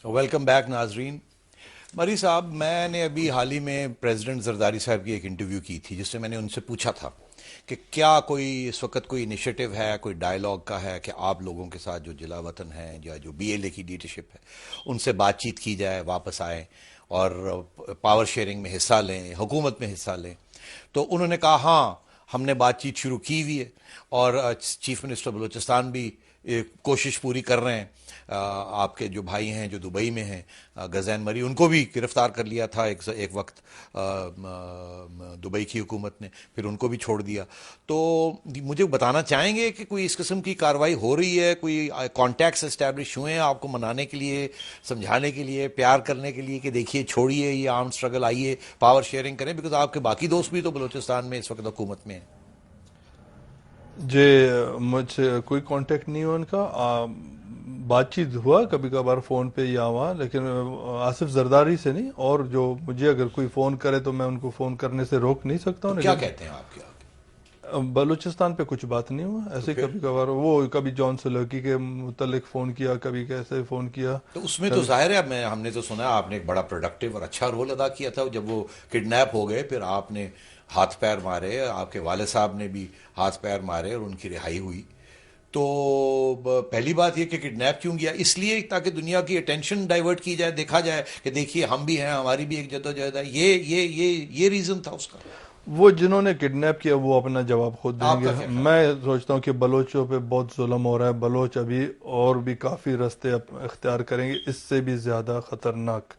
Welcome back ناظرین. مری صاحب، میں نے ابھی حال ہی میں پریزیڈنٹ زرداری صاحب کی ایک انٹرویو کی تھی جس میں نے ان سے پوچھا تھا کہ کیا کوئی اس وقت کوئی انیشیٹو ہے، کوئی ڈائلاگ کا ہے کہ آپ لوگوں کے ساتھ جو جلا وطن ہیں یا جو بی ایل اے کی لیڈرشپ ہے ان سے بات چیت کی جائے، واپس آئیں اور پاور شیئرنگ میں حصہ لیں، حکومت میں حصہ لیں. تو انہوں نے کہا ہاں، ہم نے بات چیت شروع کی ہوئی ہے اور چیف منسٹر بلوچستان بھی کوشش پوری کر رہے ہیں. آپ کے جو بھائی ہیں جو دبئی میں ہیں، غزین مری، ان کو بھی گرفتار کر لیا تھا ایک وقت دبئی کی حکومت نے، پھر ان کو بھی چھوڑ دیا. تو مجھے بتانا چاہیں گے کہ کوئی اس قسم کی کارروائی ہو رہی ہے، کوئی کانٹیکٹس اسٹیبلش ہوئے ہیں آپ کو منانے کے لیے، سمجھانے کے لیے، پیار کرنے کے لیے کہ دیکھیے چھوڑیے یہ آرم اسٹرگل، آئیے پاور شیئرنگ کریں، بیکاز آپ کے باقی دوست بھی تو بلوچستان میں اس وقت حکومت میں ہیں. جی، مجھ سے کوئی کانٹیکٹ نہیں ہوا ان کا. بات چیت ہوا کبھی کبھار فون پہ یا وہاں، لیکن آصف زرداری سے نہیں. اور جو مجھے اگر کوئی فون کرے تو میں ان کو فون کرنے سے روک نہیں سکتا تو ہوں، کیا لیکن کہتے ہیں آپ کے آگے؟ بلوچستان پہ کچھ بات نہیں ہوا. ایسے پھر کبھی کبھار وہ کبھی جان سلوکی کے متعلق فون کیا، کبھی کیسے فون کیا. تو اس میں تو کبھی ظاہر ہے، ہم نے تو سنا آپ نے ایک بڑا پروڈکٹیو اور اچھا رول ادا کیا تھا جب وہ کڈنیپ ہو گئے، پھر آپ نے ہاتھ پیر مارے، آپ کے والد صاحب نے بھی ہاتھ پیر مارے اور ان کی رہائی ہوئی. تو پہلی بات یہ کہ کڈنیپ کیوں گیا؟ اس لیے تاکہ دنیا کی اٹینشن ڈائیورٹ کی جائے، دیکھا جائے کہ دیکھیے ہم بھی ہیں، ہماری بھی ایک جدوجہد ہے. یہ ریزن تھا اس کا؟ وہ جنہوں نے کڈنیپ کیا وہ اپنا جواب خود دیں آپ گے. کا کیا خیال میں سوچتا ہوں کہ بلوچوں پہ بہت ظلم ہو رہا ہے. بلوچ ابھی اور بھی کافی رستے اختیار کریں گے اس سے بھی زیادہ خطرناک،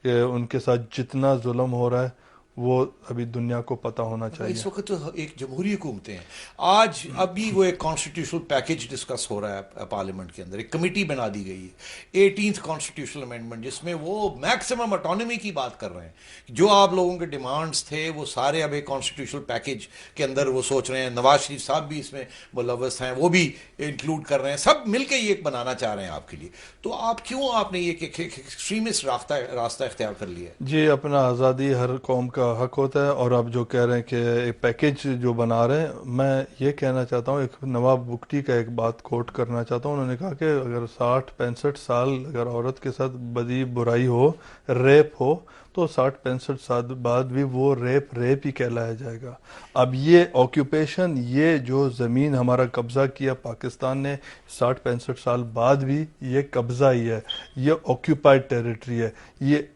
کہ ان کے ساتھ جتنا ظلم ہو رہا ہے وہ ابھی دنیا کو پتہ ہونا چاہیے. اس وقت تو ایک جمہوری حکومتیں ہیں. آج ابھی وہ ایک کانسٹیٹیوشنل پیکج ڈسکس ہو رہا ہے پارلیمنٹ کے اندر، ایک کمیٹی بنا دی گئی ہے 18th کانسٹیٹیوشنل امینڈمنٹ، جس میں وہ میکسیمم اٹانومی کی بات کر رہے ہیں. جو آپ لوگوں کے ڈیمانڈز تھے وہ سارے اب ایک کانسٹیٹیوشنل پیکج کے اندر وہ سوچ رہے ہیں. نواز شریف صاحب بھی اس میں ملوث ہیں، وہ بھی انکلوڈ کر رہے ہیں، سب مل کے یہ ایک بنانا چاہ رہے ہیں آپ کے لیے. تو آپ نے یہ ایکسٹریمسٹ راستہ اختیار کر لیا ہے؟ جی، اپنا آزادی ہر قوم کا حق ہوتا ہے. اور اب جو کہہ رہے ہیں کہ ایک پیکج جو بنا رہے ہیں، میں یہ کہنا چاہتا ہوں، ایک نواب بگٹی کا ایک بات کوٹ کرنا چاہتا ہوں. انہوں نے کہا کہ اگر 60-65 سال اگر عورت کے ساتھ بدی برائی ہو، ریپ ہو، تو 60-65 سال بعد بھی وہ ریپ ہی کہلایا جائے گا. اب یہ آکیوپیشن، یہ جو زمین ہمارا قبضہ کیا پاکستان نے، 60-65 سال بعد بھی یہ قبضہ ہی ہے، یہ آکیوپائڈ ٹیریٹری ہے، یہ مگر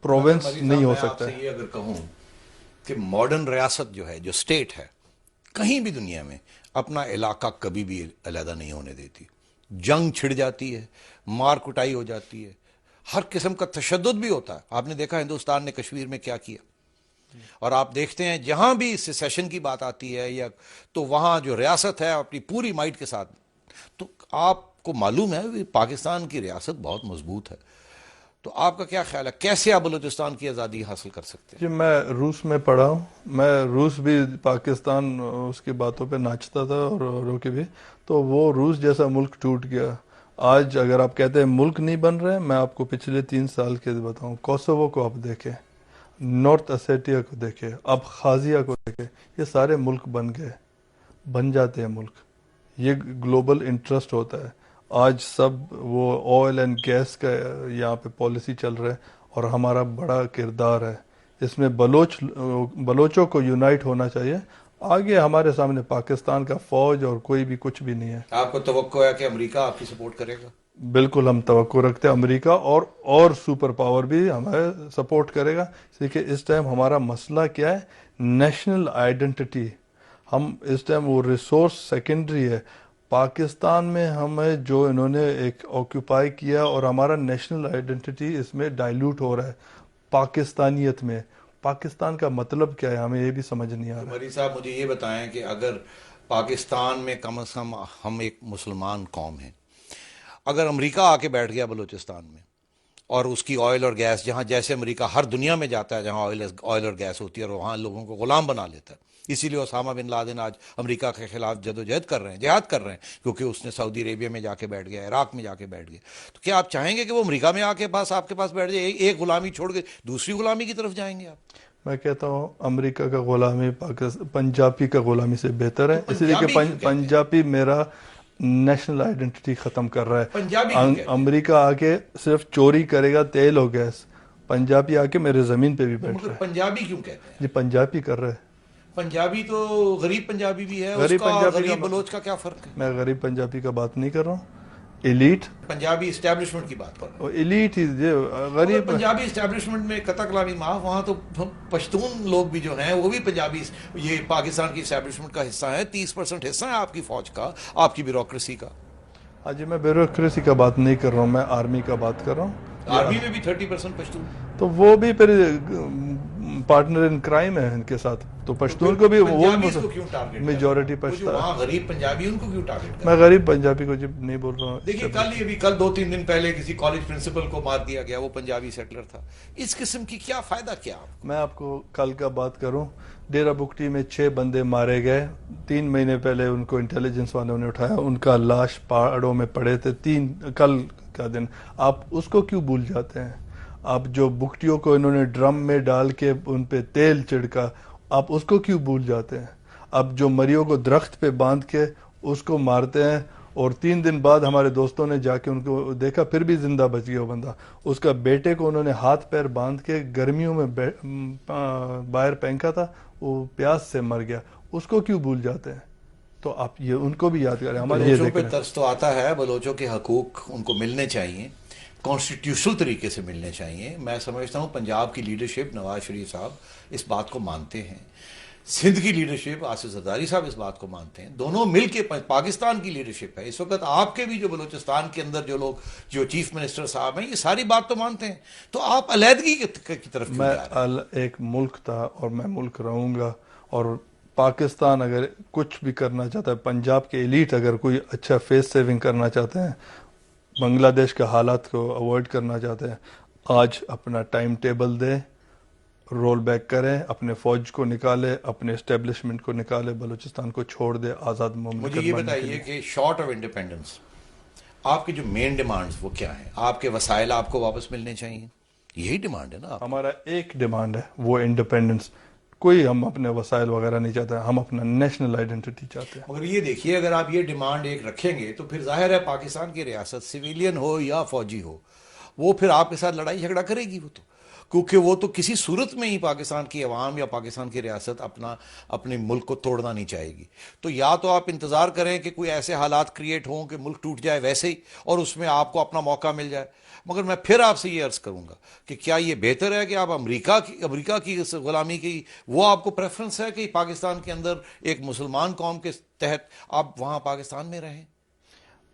پروونس مری صاحب، نہیں ہو میں آپ سکتا سے ہے. یہ اگر کہوں کہ ماڈرن ریاست جو ہے، جو اسٹیٹ ہے، کہیں بھی دنیا میں اپنا علاقہ کبھی بھی علیحدہ نہیں ہونے دیتی. جنگ چھڑ جاتی ہے، مار کٹائی ہو جاتی ہے، ہر قسم کا تشدد بھی ہوتا ہے. آپ نے دیکھا ہندوستان نے کشمیر میں کیا کیا. اور آپ دیکھتے ہیں جہاں بھی سیسیشن کی بات آتی ہے یا تو وہاں جو ریاست ہے اپنی پوری مائٹ کے ساتھ. تو آپ کو معلوم ہے پاکستان کی ریاست بہت مضبوط ہے. تو آپ کا کیا خیال ہے، کیسے آپ بلوچستان کی آزادی حاصل کر سکتے ہیں؟ جی، میں روس میں پڑھا ہوں. میں روس بھی پاکستان اس کی باتوں پہ ناچتا تھا اور اوروں کی بھی. تو وہ روس جیسا ملک ٹوٹ گیا. آج اگر آپ کہتے ہیں ملک نہیں بن رہے، میں آپ کو پچھلے 3 سال کے بتاؤں. کوسوو کو آپ دیکھیں، نارتھ اسیٹیا کو دیکھیں، ابخازیہ کو دیکھیں، یہ سارے ملک بن گئے، بن جاتے ہیں ملک. یہ گلوبل انٹرسٹ ہوتا ہے. آج سب وہ آئل اینڈ گیس کا یہاں پہ پالیسی چل رہا ہے اور ہمارا بڑا کردار ہے اس میں. بلوچوں کو یونائٹ ہونا چاہیے. آگے ہمارے سامنے پاکستان کا فوج اور کوئی بھی کچھ بھی نہیں ہے. آپ کو توقع ہے کہ امریکہ آپ کی سپورٹ کرے گا؟ بالکل ہم توقع رکھتے ہیں امریکہ اور سپر پاور بھی ہمیں سپورٹ کرے گا. کیونکہ اس ٹائم ہمارا مسئلہ کیا ہے؟ National identity. ہم اس ٹائم وہ ریسورس سیکنڈری ہے. پاکستان میں ہمیں جو انہوں نے ایک آکوپائی کیا اور ہمارا نیشنل آئیڈینٹی اس میں ڈائلیوٹ ہو رہا ہے پاکستانیت میں. پاکستان کا مطلب کیا ہے ہمیں یہ بھی سمجھ نہیں آ تو رہا ہے. مری صاحب مجھے یہ بتائیں کہ اگر پاکستان میں کم از کم ہم ایک مسلمان قوم ہیں، اگر امریکہ آ کے بیٹھ گیا بلوچستان میں اور اس کی آئل اور گیس، جہاں جیسے امریکہ ہر دنیا میں جاتا ہے جہاں آئل اور گیس ہوتی ہے اور وہاں لوگوں کو غلام بنا لیتا ہے. اسی لیے اسامہ بن لادن آج امریکہ کے خلاف جدوجہد کر رہے ہیں، جہاد کر رہے ہیں، کیونکہ اس نے سعودی عربیہ میں جا کے بیٹھ گیا، عراق میں جا کے بیٹھ گیا. تو کیا آپ چاہیں گے کہ وہ امریکہ میں آ کے آپ کے پاس بیٹھ جائے، ایک غلامی چھوڑ کے دوسری غلامی کی طرف جائیں گے آپ؟ میں کہتا ہوں امریکہ کا غلامی پنجابی کا غلامی سے بہتر تو ہے. اس لیے کہ پنجابی کیوں کہتے ہیں؟ پنجابی میرا نیشنل آئیڈینٹی ختم کر رہا پنجابی کیوں کہتے ہے. ہیں؟ امریکہ آ کے صرف چوری کرے گا تیل اور گیس. پنجابی آ کے میرے زمین پہ بھی بیٹھ مگر رہا ہے. پنجابی کیوں کہتے ہیں؟ جی پنجابی کر رہے. پنجابی تو غریب پنجابی بھی ہے، اس غریب کا پنجابی غریب کا بلوچ کا کیا فرق ہے؟ میں غریب پنجابی کا بات نہیں کر رہا ہوں. ایلیٹ پنجابی اسٹیبلشمنٹ کی بات کر رہے ہیں. ایلیٹ ہی مگر غریب. پنجابی اسٹیبلشمنٹ میں قطع کلامی معاف، وہاں تو پشتون لوگ بھی جو ہیں وہ بھی پنجابی، یہ پاکستان کی اسٹیبلشمنٹ کا حصہ ہے. 30% حصہ ہے آپ کی فوج کا، آپ کی بیوروکریسی کا. ہاں جی میں بیوروکریسی کا بات نہیں کر رہا ہوں، میں آرمی کا بات کر رہا ہوں. آرمی میں بھی 30% پشتون. تو وہ بھی پھر پارٹنر ان کرائم ہے ان کے ساتھ. تو پشتون کو بھی وہ پنجابیز کو کیوں ٹارگیٹ میجورٹی وہ جو پشتون. وہاں غریب پنجابی ان کو کیوں ٹارگیٹ میں غریب پنجابی کو جب نہیں بول رہا ہوں. دیکھیے کل 2-3 دن پہلے کسی کالج پرنسپل کو مار دیا گیا، وہ پنجابی سیٹلر تھا. اس قسم کی کیا فائدہ کیا؟ میں آپ کو کل کا بات کروں. ڈیرہ بگٹی میں 6 بندے مارے گئے. 3 مہینے پہلے ان کو انٹیلیجنس والوں نے اٹھایا، ان کا لاش پہاڑوں میں پڑے تھے. کل کا دن آپ اس کو کیوں بھول جاتے ہیں؟ آپ جو بگٹیوں کو انہوں نے ڈرم میں ڈال کے ان پہ تیل چھڑکا، آپ اس کو کیوں بھول جاتے ہیں؟ آپ جو مریوں کو درخت پہ باندھ کے اس کو مارتے ہیں، اور 3 دن بعد ہمارے دوستوں نے جا کے ان کو دیکھا پھر بھی زندہ بچ گیا وہ بندہ. اس کا بیٹے کو انہوں نے ہاتھ پیر باندھ کے گرمیوں میں باہر پھینکا تھا، وہ پیاس سے مر گیا. اس کو کیوں بھول جاتے ہیں؟ تو آپ یہ ان کو بھی یاد کریں. ہمارے یہ بلوچوں پہ دیکھ ترس تو آتا ہے. بلوچوں کے حقوق ان کو ملنے چاہیے، کانسٹیٹیوشنل طریقے سے ملنے چاہیے. میں سمجھتا ہوں پنجاب کی لیڈرشپ، نواز شریف صاحب اس بات کو مانتے ہیں. سندھ کی لیڈرشپ، آصف زرداری صاحب اس بات کو مانتے ہیں. دونوں مل کے پاکستان کی لیڈرشپ ہے اس وقت. آپ کے بھی جو بلوچستان کے اندر جو لوگ، جو چیف منسٹر صاحب ہیں، یہ ساری بات تو مانتے ہیں. تو آپ علیحدگی کی طرف کیوں میں جا رہے ہیں؟ ایک ملک تھا اور میں ملک رہوں گا. اور پاکستان اگر کچھ بھی کرنا چاہتا ہے، پنجاب کے ایلیٹ اگر کوئی اچھا فیس سیونگ کرنا چاہتے ہیں، بنگلہ دیش کے حالات کو اوائڈ کرنا چاہتے ہیں، آج اپنا ٹائم ٹیبل دیں، رول بیک کریں، اپنے فوج کو نکالے، اپنے اسٹیبلشمنٹ کو نکالے، بلوچستان کو چھوڑ دے آزاد مجھے مملکت یہ بننے کے بتائیے لیے. کہ شارٹ آف انڈیپینڈنس آپ کی جو مین ڈیمانڈز وہ کیا ہیں؟ آپ کے وسائل آپ کو واپس ملنے چاہیے، یہی ڈیمانڈ ہے نا آپ کی؟ ہمارا ایک ڈیمانڈ ہے، وہ انڈیپینڈنس. کوئی ہم اپنے وسائل وغیرہ نہیں چاہتے، ہم اپنا نیشنل آئیڈینٹی چاہتے ہیں. مگر یہ دیکھیے، اگر آپ یہ ڈیمانڈ ایک رکھیں گے تو پھر ظاہر ہے پاکستان کی ریاست، سویلین ہو یا فوجی ہو، وہ پھر آپ کے ساتھ لڑائی جھگڑا کرے گی. وہ تو کیونکہ وہ تو کسی صورت میں ہی پاکستان کی عوام یا پاکستان کی ریاست اپنے ملک کو توڑنا نہیں چاہے گی. تو یا تو آپ انتظار کریں کہ کوئی ایسے حالات کریٹ ہوں کہ ملک ٹوٹ جائے ویسے ہی، اور اس میں آپ کو اپنا موقع مل جائے. مگر میں پھر آپ سے یہ عرض کروں گا کہ کیا یہ بہتر ہے کہ آپ امریکہ کی اس غلامی کی وہ آپ کو پریفرنس ہے کہ پاکستان کے اندر ایک مسلمان قوم کے تحت آپ وہاں پاکستان میں رہیں؟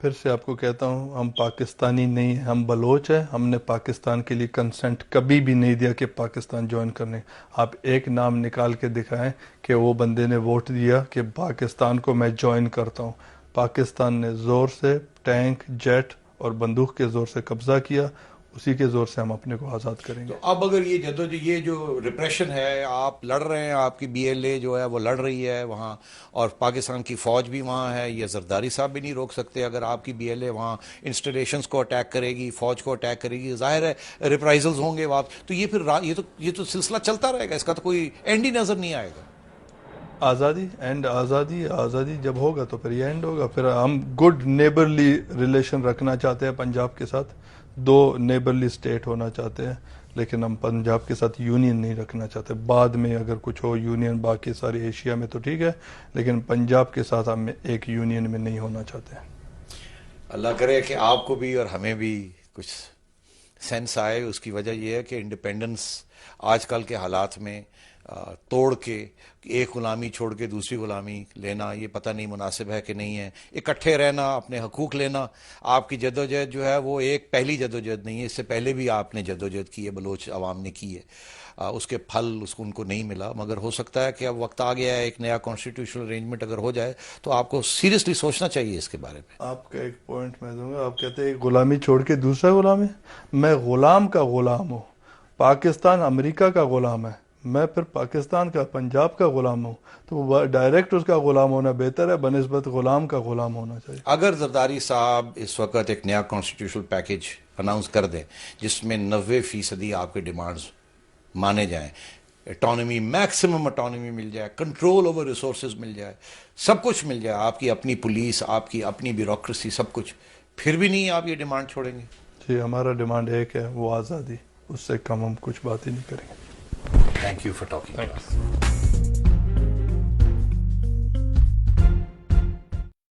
پھر سے آپ کو کہتا ہوں، ہم پاکستانی نہیں ہیں، ہم بلوچ ہیں. ہم نے پاکستان کے لیے کنسنٹ کبھی بھی نہیں دیا کہ پاکستان جوائن کرنے. آپ ایک نام نکال کے دکھائیں کہ وہ بندے نے ووٹ دیا کہ پاکستان کو میں جوائن کرتا ہوں. پاکستان نے زور سے ٹینک، جیٹ اور بندوق کے زور سے قبضہ کیا. اسی کے زور سے ہم اپنے کو آزاد کریں گے. تو اب اگر یہ جو ریپریشن ہے، آپ لڑ رہے ہیں، آپ کی بی ایل اے جو ہے وہ لڑ رہی ہے وہاں، اور پاکستان کی فوج بھی وہاں ہے، یہ زرداری صاحب بھی نہیں روک سکتے. اگر آپ کی بی ایل اے وہاں انسٹالیشنز کو اٹیک کرے گی، فوج کو اٹیک کرے گی، ظاہر ہے ریپرائزلز ہوں گے واپس. تو یہ پھر یہ تو سلسلہ چلتا رہے گا، اس کا تو کوئی اینڈ ہی نظر نہیں آئے گا. آزادی جب ہوگا تو پھر یہ اینڈ ہوگا. پھر ہم گڈ نیبرلی ریلیشن رکھنا چاہتے ہیں پنجاب کے ساتھ. 2 نیبرلی اسٹیٹ ہونا چاہتے ہیں، لیکن ہم پنجاب کے ساتھ یونین نہیں رکھنا چاہتے. بعد میں اگر کچھ ہو یونین باقی ساری ایشیا میں تو ٹھیک ہے، لیکن پنجاب کے ساتھ ہم ایک یونین میں نہیں ہونا چاہتے ہیں. اللہ کرے کہ آپ کو بھی اور ہمیں بھی کچھ سینس آئے. اس کی وجہ یہ ہے کہ انڈیپینڈنس آج کل کے حالات میں توڑ کے ایک غلامی چھوڑ کے دوسری غلامی لینا، یہ پتہ نہیں مناسب ہے کہ نہیں ہے. اکٹھے رہنا، اپنے حقوق لینا. آپ کی جدوجہد جو ہے وہ ایک پہلی جدوجہد نہیں ہے، اس سے پہلے بھی آپ نے جدوجہد کی ہے، بلوچ عوام نے کی ہے. اس کے پھل ان کو نہیں ملا. مگر ہو سکتا ہے کہ اب وقت آ گیا ہے، ایک نیا کانسٹیٹیوشنل ارینجمنٹ اگر ہو جائے تو آپ کو سیریسلی سوچنا چاہیے اس کے بارے میں. آپ کا ایک پوائنٹ میں دوں گا. آپ کہتے ہیں ایک غلامی چھوڑ کے دوسرا غلام ہے. میں غلام کا غلام ہوں. پاکستان امریکہ کا غلام ہے، میں پھر پاکستان کا، پنجاب کا غلام ہوں. تو ڈائریکٹ اس کا غلام ہونا بہتر ہے بنسبت غلام کا غلام ہونا چاہیے. اگر زرداری صاحب اس وقت ایک نیا کانسٹیٹیوشنل پیکج اناؤنس کر دیں جس میں 90% آپ کے ڈیمانڈز مانے جائیں، اٹانومی، میکسیمم اٹانومی مل جائے، کنٹرول اوور ریسورسز مل جائے، سب کچھ مل جائے، آپ کی اپنی پولیس، آپ کی اپنی بیوروکریسی، سب کچھ، پھر بھی نہیں آپ یہ ڈیمانڈ چھوڑیں گے؟ جی ہمارا ڈیمانڈ ایک ہے، وہ آزادی، اس سے کم ہم کچھ بات ہی نہیں کریں گے. Thank you for talking. Thank you.